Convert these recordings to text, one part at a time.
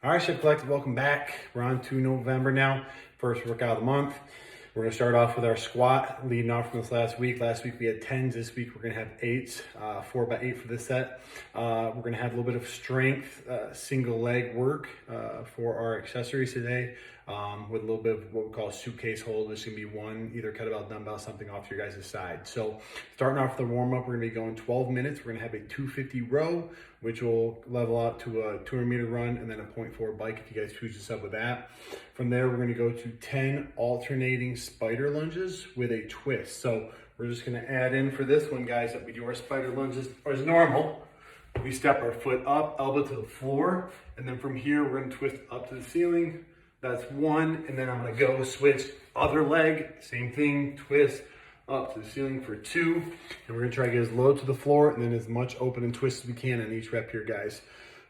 All right, Shift Collective, welcome back. We're on to November now, first workout of the month. We're gonna start off with our squat, leading off from this last week. Last week we had 10s, this week we're gonna have 8s, 4x8 for this set. We're gonna have a little bit of strength, single leg work for our accessories today, with a little bit of what we call a suitcase hold. This is gonna be one, either kettlebell, dumbbell, something off to your guys' side. So starting off with the warm up, we're gonna be going 12 minutes. We're gonna have a 250 row, which will level out to a 200-meter run and then a 0.4 bike if you guys choose to sub with that. From there, we're gonna go to 10 alternating spider lunges with a twist. So we're just gonna add in for this one, guys, that we do our spider lunges as normal. We step our foot up, elbow to the floor, and then from here, we're gonna twist up to the ceiling. That's one, and then I'm gonna go switch other leg, same thing, twist up to the ceiling for 2. And we're gonna try to get as low to the floor and then as much open and twist as we can on each rep here, guys.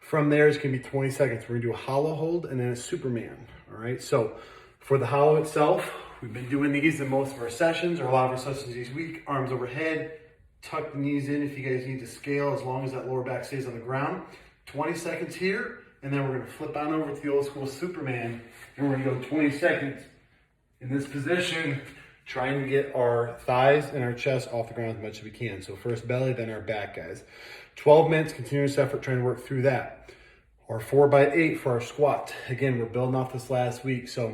From there, it's gonna be 20 seconds. We're gonna do a hollow hold and then a Superman, all right? So for the hollow itself, we've been doing these in most of our sessions, or a lot of our sessions each week. Arms overhead, tuck the knees in if you guys need to scale, as long as that lower back stays on the ground. 20 seconds here, and then we're gonna flip on over to the old school Superman, and we're gonna go 20 seconds in this position, trying to get our thighs and our chest off the ground as much as we can. So first belly, then our back, guys. 12 minutes, continuous effort, trying to work through that. Our 4x8 for our squat. Again, we're building off this last week, so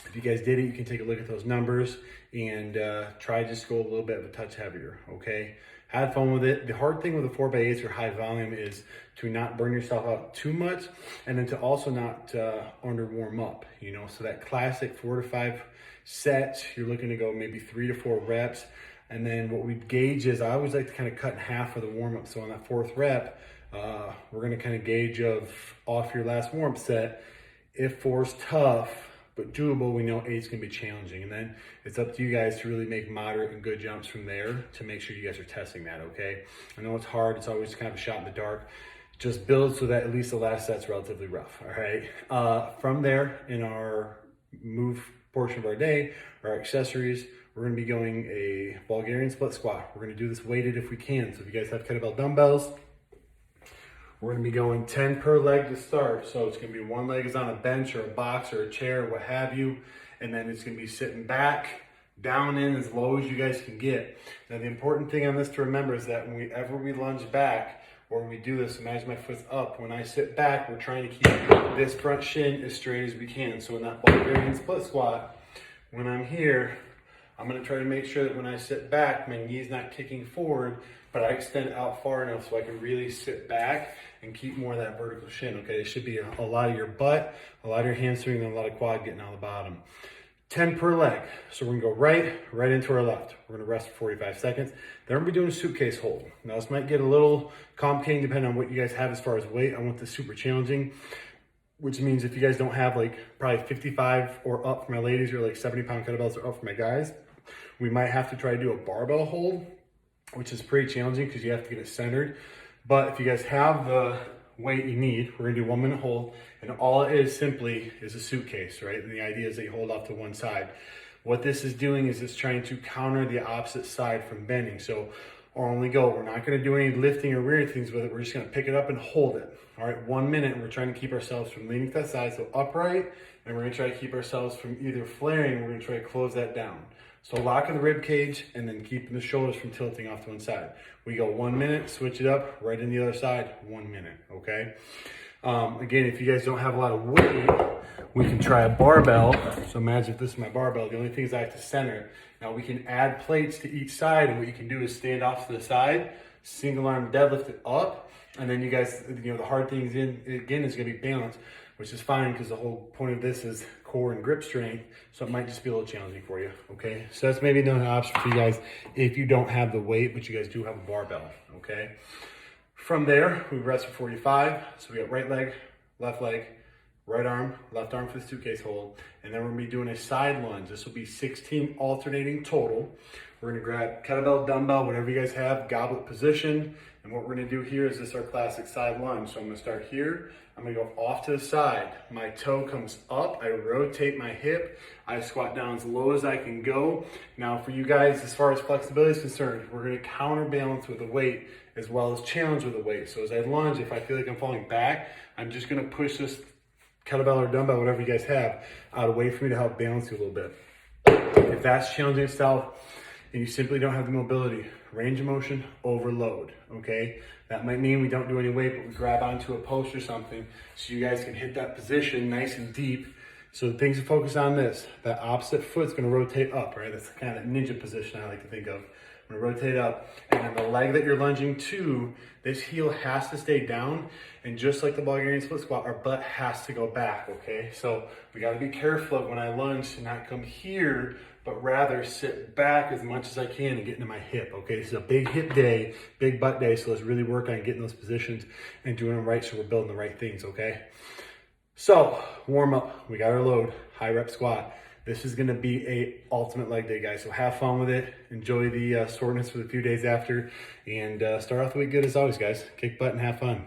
if you guys did it, you can take a look at those numbers and try just go a little bit of a touch heavier, okay? Have fun with it. The hard thing with the 4x8s or high volume is to not burn yourself out too much, and then to also not under warm up, you know? So that classic 4 to 5 sets, you're looking to go maybe 3 to 4 reps. And then what we gauge is, I always like to kind of cut in half for the warm up. So on that 4th rep, we're gonna kind of gauge of off your last warm up set. If 4's tough, but doable, we know 8's gonna be challenging. And then it's up to you guys to really make moderate and good jumps from there to make sure you guys are testing that, okay? I know it's hard, it's always kind of a shot in the dark. Just build so that at least the last set's relatively rough, all right? From there, in our move portion of our day, our accessories, we're gonna be going a Bulgarian split squat. We're gonna do this weighted if we can. So if you guys have kettlebell dumbbells, we're gonna be going 10 per leg to start. So it's gonna be one leg is on a bench or a box or a chair or what have you. And then it's gonna be sitting back, down in as low as you guys can get. Now the important thing on this to remember is that whenever we lunge back, or when we do this, imagine my foot's up. When I sit back, we're trying to keep this front shin as straight as we can. So in that Bulgarian split squat, when I'm here, I'm gonna try to make sure that when I sit back, my knee's not kicking forward, but I extend out far enough so I can really sit back and keep more of that vertical shin, okay? It should be a lot of your butt, a lot of your hamstring, and a lot of quad getting out of the bottom. 10 per leg. So we're gonna go right into our left. We're gonna rest for 45 seconds. Then we're gonna be doing a suitcase hold. Now this might get a little complicated depending on what you guys have as far as weight. I want this super challenging, which means if you guys don't have like probably 55 or up for my ladies, or like 70-pound kettlebells or up for my guys, we might have to try to do a barbell hold, which is pretty challenging because you have to get it centered. But if you guys have the weight you need, we're gonna do 1 minute hold, and all it is simply is a suitcase, right? And the idea is that you hold off to one side. What this is doing is it's trying to counter the opposite side from bending. So our only go, we're not gonna do any lifting or weird things with it, we're just gonna pick it up and hold it. All right, 1 minute, and we're trying to keep ourselves from leaning to that side, so upright, and we're gonna try to keep ourselves from either flaring, we're gonna try to close that down. So locking the rib cage and then keeping the shoulders from tilting off to one side. We go 1 minute, switch it up, right in the other side, 1 minute, okay? Again, if you guys don't have a lot of weight, we can try a barbell. So imagine if this is my barbell, the only thing is I have to center it. Now we can add plates to each side, and what you can do is stand off to the side, single arm deadlift it up, and then you guys, you know, the hard thing is again is gonna be balance, which is fine because the whole point of this is core and grip strength, so it might just be a little challenging for you, okay? So that's maybe not an option for you guys if you don't have the weight, but you guys do have a barbell, okay? From there, we rest for 45. So we got right leg, left leg, right arm, left arm for the suitcase hold, and then we're gonna be doing a side lunge. This will be 16 alternating total. We're gonna grab kettlebell, dumbbell, whatever you guys have, goblet position. And what we're gonna do here is this our classic side lunge. So I'm gonna start here. I'm gonna go off to the side. My toe comes up, I rotate my hip, I squat down as low as I can go. Now for you guys, as far as flexibility is concerned, we're gonna counterbalance with the weight as well as challenge with the weight. So as I lunge, if I feel like I'm falling back, I'm just gonna push this kettlebell or dumbbell, whatever you guys have, out of way for me to help balance you a little bit. If that's challenging itself and you simply don't have the mobility, range of motion, overload, okay? That might mean we don't do any weight, but we grab onto a post or something so you guys can hit that position nice and deep. So the things to focus on this, that opposite foot's gonna rotate up, right? That's kind of that ninja position I like to think of. I'm gonna rotate up, and then the leg that you're lunging to, this heel has to stay down, and just like the Bulgarian split squat, our butt has to go back, okay? So we gotta be careful of when I lunge to not come here, but rather sit back as much as I can and get into my hip, okay? This is a big hip day, big butt day, so let's really work on getting those positions and doing them right so we're building the right things, okay? So, warm up, we got our load, high rep squat. This is gonna be a ultimate leg day, guys. So have fun with it. Enjoy the soreness for the few days after, and start off the week good as always, guys. Kick butt and have fun.